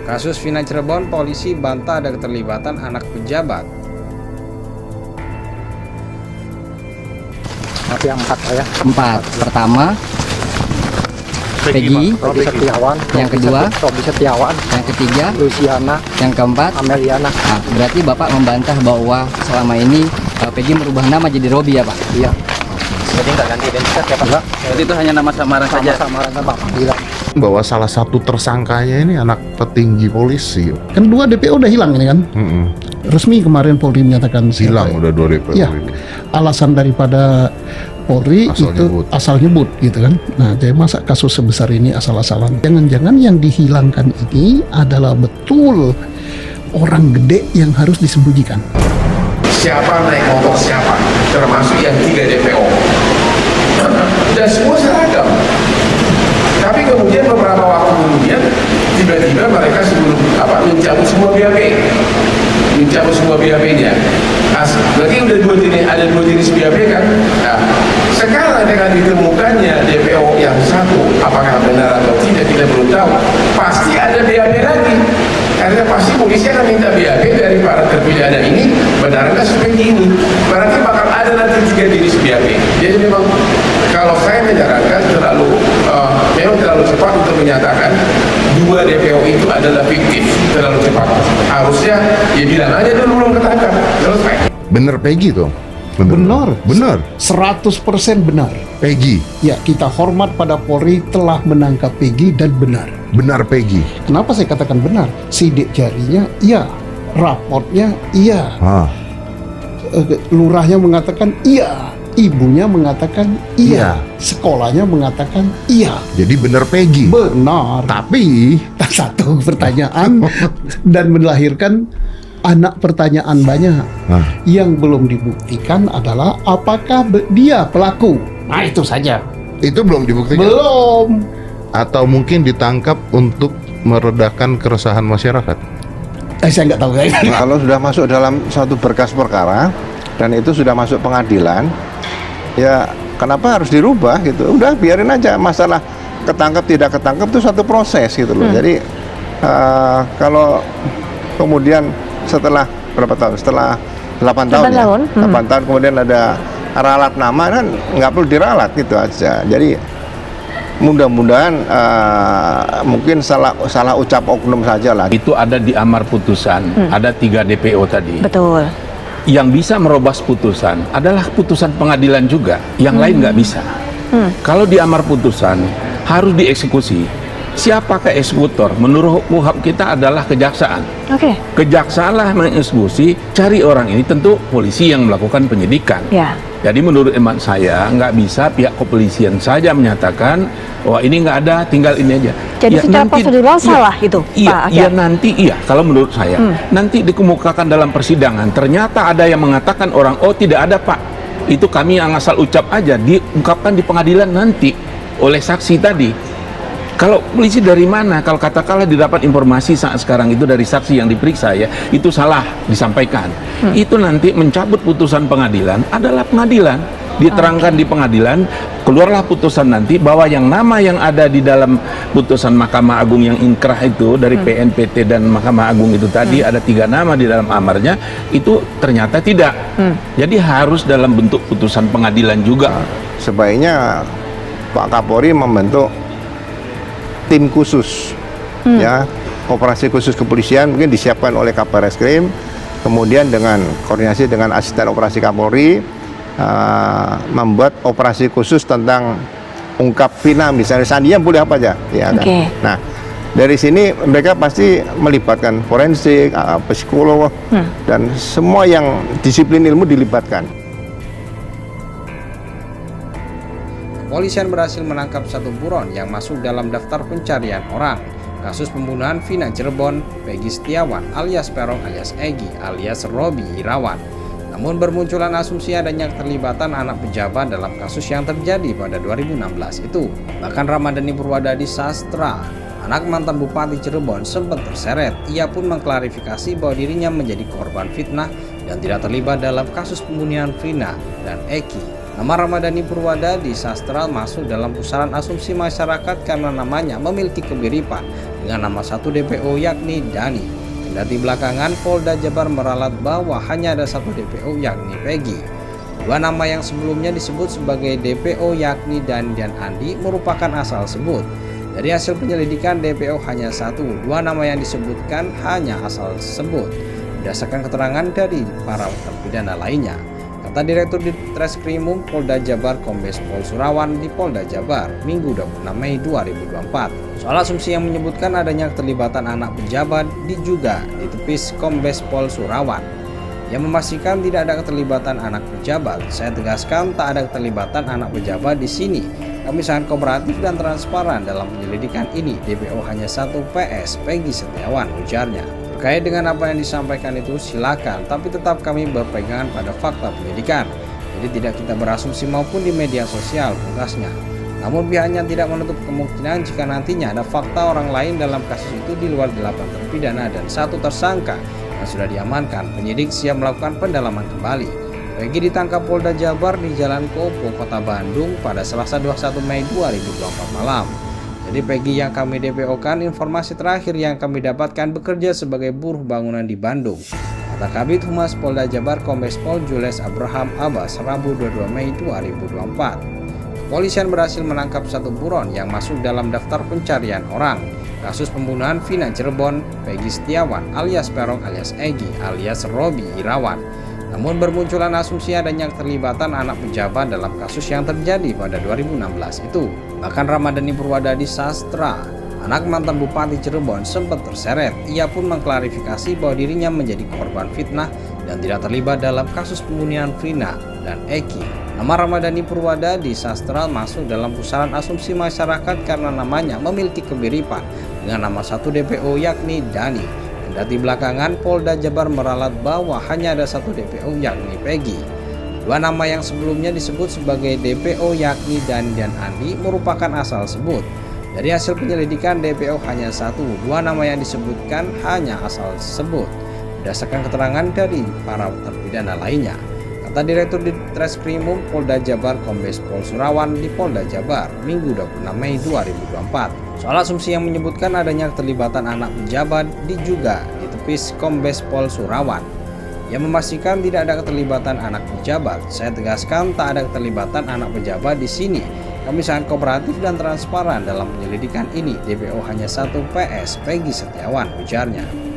Kasus Vina Cirebon, polisi bantah ada keterlibatan anak pejabat. Yang 4 ya. 4. Pertama Peggy, Robi Setiawan. Yang kedua Robi Setiawan. yang ketiga Luciana. yang keempat Ameliana. Nah, berarti Bapak membantah bahwa selama ini Peggy merubah nama jadi Robi ya Pak? Iya. Jadi nggak ganti identitas ya Pak? Enggak. Jadi itu hanya nama samaran saja? Samaran kan Pak bilang. Bahwa salah satu tersangkanya ini anak petinggi polisi. Kan 2 DPO udah hilang ini kan. Resmi kemarin Polri menyatakan Hilang udah 2 DPO. Ya, alasan daripada Polri Asal itu nyebut. asal nyebut gitu kan. Nah, jadi masa kasus sebesar ini asal-asalan. Jangan-jangan yang dihilangkan ini adalah betul orang gede yang harus disembunyikan. Siapa naik motor siapa, termasuk yang 3 DPO, dan semua seragam. Tapi kemudian beberapa waktu kemudian tiba-tiba mereka mencabut semua BAP-nya. Berarti udah ada dua jenis BAP kan. Nah, sekarang dengan ditemukannya DPO yang satu, apakah benar atau tidak kita belum tahu. Pasti ada BAP lagi. Karena pasti polisi akan minta BAP dari para terpidana ini, benarkah seperti ini? Berarti bakal ada nanti 3 jenis BAP. Jadi memang kalau saya menyarankan memang terlalu cepat untuk menyatakan 2 DPO itu adalah fiktif, terlalu cepat. Harusnya ya bilang aja dulu belum ketangkap, selesai. Bener Peggy tuh? Benar. Bener 100% benar. Peggy. Ya, kita hormat pada Polri telah menangkap Peggy dan benar. Benar Peggy. Kenapa saya katakan benar? Sidik jarinya iya, raportnya iya, lurahnya mengatakan iya, ibunya mengatakan iya, sekolahnya mengatakan iya. Jadi bener Peggy. Benar. Tapi Satu pertanyaan dan melahirkan anak pertanyaan banyak. Yang belum dibuktikan adalah apakah dia pelaku. Nah, itu saja. itu belum dibuktikan. Belum. Atau mungkin ditangkap untuk meredakan keresahan masyarakat. Saya nggak tahu. Kalau sudah masuk dalam suatu berkas perkara dan itu sudah masuk pengadilan, ya kenapa harus dirubah gitu? Udah biarin aja, masalah ketangkap tidak ketangkap itu satu proses gitu loh. Jadi kalau kemudian setelah berapa tahun? Setelah 8 tahun ya? 8 tahun kemudian ada ralat nama, kan nggak perlu diralat gitu aja. Jadi mudah-mudahan mungkin salah ucap oknum saja lah. Itu ada di amar putusan, ada 3 DPO tadi. Betul. Yang bisa merobas putusan adalah putusan pengadilan juga, yang lain nggak bisa. Kalau di amar putusan harus dieksekusi. Siapakah eksekutor? Menurut KUHP kita adalah kejaksaan. Oke. Kejaksaan lah mengeksekusi, cari orang ini, tentu polisi yang melakukan penyidikan. Ya. Jadi menurut emak saya nggak bisa pihak kepolisian saja menyatakan wah ini nggak ada, tinggal ini aja. Jadi Ya, secara nanti- prosedural salah itu, Iya, Pak iya Akyat? nanti iya. Kalau menurut saya nanti dikemukakan dalam persidangan ternyata ada yang mengatakan orang oh tidak ada Pak, itu kami yang asal ucap aja, diungkapkan di pengadilan nanti oleh saksi tadi. Kalau polisi dari mana? Kalau katakanlah didapat informasi saat sekarang itu dari saksi yang diperiksa ya, itu salah disampaikan. Itu nanti mencabut putusan pengadilan adalah pengadilan. Diterangkan di pengadilan, keluarlah putusan nanti bahwa yang nama yang ada di dalam putusan Mahkamah Agung yang inkrah itu dari PNPT dan Mahkamah Agung itu tadi ada 3 nama di dalam amarnya, itu ternyata tidak. Jadi harus dalam bentuk putusan pengadilan juga. Sebaiknya Pak Kapolri membentuk tim khusus, ya, operasi khusus kepolisian mungkin disiapkan oleh Kabar Reskrim, kemudian dengan koordinasi dengan asisten operasi Kapolri membuat operasi khusus tentang ungkap Vina, misalnya Sandinya boleh apa aja, ya kan? Nah, dari sini mereka pasti melibatkan forensik, psikolog, dan semua yang disiplin ilmu dilibatkan. Kepolisian berhasil menangkap 1 buron yang masuk dalam daftar pencarian orang. Kasus pembunuhan Vina Cirebon, Peggy Setiawan alias Peron alias Egy alias Robi Irawan. Namun bermunculan asumsi adanya keterlibatan anak pejabat dalam kasus yang terjadi pada 2016 itu. Bahkan Ramadhani Purwadadi Sastra, anak mantan Bupati Cirebon, sempat terseret. Ia pun mengklarifikasi bahwa dirinya menjadi korban fitnah dan tidak terlibat dalam kasus pembunuhan Vina dan Egy. Nama Ramadhani Purwadadi Sastra masuk dalam pusaran asumsi masyarakat karena namanya memiliki kemiripan dengan nama satu DPO yakni Dani. Kendati belakangan Polda Jabar meralat bahwa hanya ada satu DPO yakni Peggy. Dua nama yang sebelumnya disebut sebagai DPO yakni Dani dan Andi merupakan asal sebut. Dari hasil penyelidikan DPO hanya satu, dua nama yang disebutkan hanya asal sebut berdasarkan keterangan dari para terpidana lainnya. Kata Direktur Ditreskrimum Polda Jabar Kombes Pol Surawan di Polda Jabar, Minggu 26 Mei 2024. Soal asumsi yang menyebutkan adanya keterlibatan anak pejabat juga ditepis Kombes Pol Surawan. Yang memastikan tidak ada keterlibatan anak pejabat. Saya tegaskan tak ada keterlibatan anak pejabat di sini. Kami sangat kooperatif dan transparan dalam penyelidikan ini. DPO hanya satu, PS Peggy Setiawan, ujarnya. Terkait dengan apa yang disampaikan itu silakan, tapi tetap kami berpegangan pada fakta penyidikan. Jadi tidak kita berasumsi maupun di media sosial, tugasnya. Namun pihaknya tidak menutup kemungkinan jika nantinya ada fakta orang lain dalam kasus itu di luar 8 terpidana dan 1 tersangka yang sudah diamankan. Penyidik siap melakukan pendalaman kembali. Peggy ditangkap Polda Jabar di Jalan Kopo, Kota Bandung pada Selasa 21 Mei 2024 malam. Jadi Peggy yang kami DPO-kan, informasi terakhir yang kami dapatkan bekerja sebagai buruh bangunan di Bandung. Kata Kabid Humas Polda Jabar Kombes Pol Jules Abraham Abbas, Rabu 22 Mei 2024. Kepolisian berhasil menangkap satu buron yang masuk dalam daftar pencarian orang. Kasus pembunuhan Vina Cirebon, Peggy Setiawan alias Peron alias Egy alias Robi Irawan. Namun bermunculan asumsi adanya keterlibatan anak pejabat dalam kasus yang terjadi pada 2016 itu. Bahkan Ramadhani Purwadadi Sastra, anak mantan Bupati Cirebon, sempat terseret. Ia pun mengklarifikasi bahwa dirinya menjadi korban fitnah dan tidak terlibat dalam kasus pembunuhan Vina dan Eki. Nama Ramadhani Purwadadi Sastra masuk dalam pusaran asumsi masyarakat karena namanya memiliki kemiripan dengan nama satu DPO yakni Dani. Kendati belakangan Polda Jabar meralat bahwa hanya ada satu DPO yakni Peggy. Dua nama yang sebelumnya disebut sebagai DPO yakni Dani dan Andi merupakan asal sebut. Dari hasil penyelidikan DPO hanya satu, dua nama yang disebutkan hanya asal sebut berdasarkan keterangan dari para terpidana lainnya. Kata Direktur Ditreskrimum Polda Jabar Kombes Pol Surawan di Polda Jabar, Minggu 26 Mei 2024. Soal asumsi yang menyebutkan adanya keterlibatan anak pejabat juga ditepis Kombes Pol Surawan. Yang memastikan tidak ada keterlibatan anak pejabat. Saya tegaskan tak ada keterlibatan anak pejabat di sini. Kami sangat kooperatif dan transparan dalam penyelidikan ini. DPO hanya satu, PS Peggy Setiawan, ujarnya.